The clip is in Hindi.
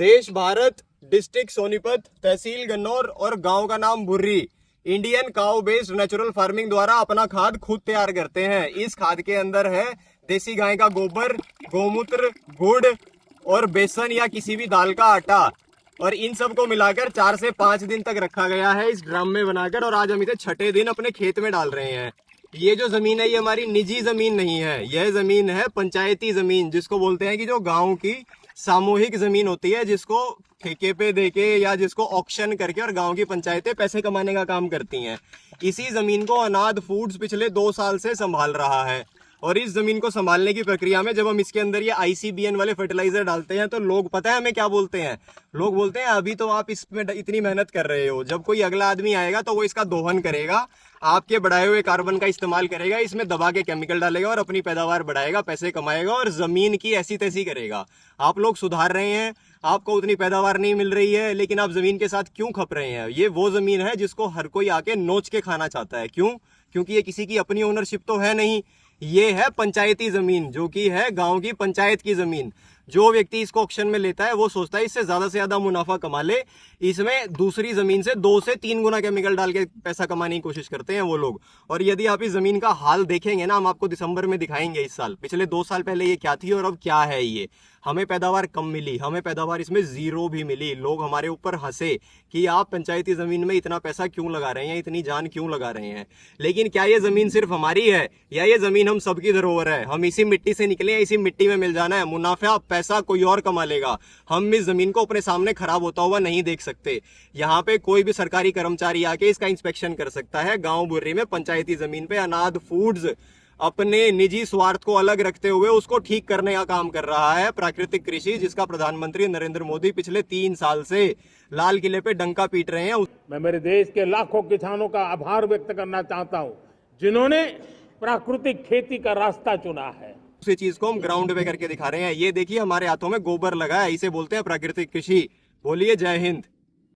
देश भारत, डिस्ट्रिक्ट सोनीपत, तहसील गन्नौर और गांव का नाम Bhurri. Indian cow based natural farming द्वारा अपना खाद खुद तैयार करते हैं। इस खाद के अंदर है देसी गाय का गोबर, गोमूत्र, गुड़ और बेसन या किसी भी दाल का आटा, और इन सब को मिलाकर 4 से 5 दिन तक रखा गया है इस ड्रम में बनाकर, और आज हम इसे छठे दिन अपने खेत में डाल रहे हैं। ये जो जमीन है ये हमारी निजी जमीन नहीं है, यह जमीन है पंचायती जमीन, जिसको बोलते हैं कि जो गांव की सामूहिक जमीन होती है, जिसको ठेके पे देके या जिसको ऑक्शन करके और गांव की पंचायतें पैसे कमाने का काम करती हैं। इसी जमीन को अनाद फूड्स पिछले 2 साल से संभाल रहा है, और इस जमीन को संभालने की प्रक्रिया में जब हम इसके अंदर ये ICBN वाले फर्टिलाइजर डालते हैं तो लोग पता है हमें क्या बोलते हैं? लोग बोलते हैं अभी तो आप इसमें इतनी मेहनत कर रहे हो, जब कोई अगला आदमी आएगा तो वो इसका दोहन करेगा, आपके बढ़ाए हुए कार्बन का इस्तेमाल करेगा, इसमें दबा के केमिकल डालेगा और अपनी पैदावार बढ़ाएगा, पैसे कमाएगा और जमीन की ऐसी तैसी करेगा। आप लोग सुधार रहे हैं, आपको उतनी पैदावार नहीं मिल रही है, लेकिन आप जमीन के साथ क्यों खप रहे हैं? ये वो जमीन है जिसको हर कोई आके नोच के खाना चाहता है। क्यों? क्योंकि ये किसी की अपनी ओनरशिप तो है नहीं, ये है पंचायती जमीन, जो कि है गांव की पंचायत की जमीन। जो व्यक्ति इसको ऑक्शन में लेता है वो सोचता है इससे ज्यादा से ज्यादा मुनाफा कमा ले, इसमें दूसरी जमीन से 2 से 3 गुना केमिकल डाल के पैसा कमाने की कोशिश करते हैं वो लोग। और यदि आप इस जमीन का हाल देखेंगे ना, हम आपको दिसंबर में दिखाएंगे इस साल, पिछले 2 साल पहले ये क्या थी और अब क्या है। ये हमें पैदावार कम मिली, हमें पैदावार इसमें 0 भी मिली। लोग हमारे ऊपर हंसे कि आप पंचायती जमीन में इतना पैसा क्यों लगा रहे हैं, इतनी जान क्यों लगा रहे हैं। लेकिन क्या ये जमीन सिर्फ हमारी है या ये जमीन हम सबकी धरोहर है? हम इसी मिट्टी से निकले हैं, इसी मिट्टी में मिल जाना है। मुनाफा पैसा कोई और कमा लेगा, हम इस जमीन को अपने सामने खराब होता हुआ नहीं देख सकते। यहाँ पे कोई भी सरकारी कर्मचारी आके इसका इंस्पेक्शन कर सकता है। गांव बुर्री में पंचायती जमीन पे अनाद फूड्स अपने निजी स्वार्थ को अलग रखते हुए उसको ठीक करने का काम कर रहा है प्राकृतिक कृषि, जिसका प्रधानमंत्री नरेंद्र मोदी पिछले 3 साल से लाल किले पे डंका पीट रहे हैं। मैं मेरे देश के लाखों किसानों का आभार व्यक्त करना चाहता हूं, जिन्होंने प्राकृतिक खेती का रास्ता चुना है। उसी चीज को हम ग्राउंड पे करके दिखा रहे हैं। ये देखिए हमारे हाथों में गोबर लगा है, इसे बोलते हैं प्राकृतिक कृषि। बोलिए जय हिंद।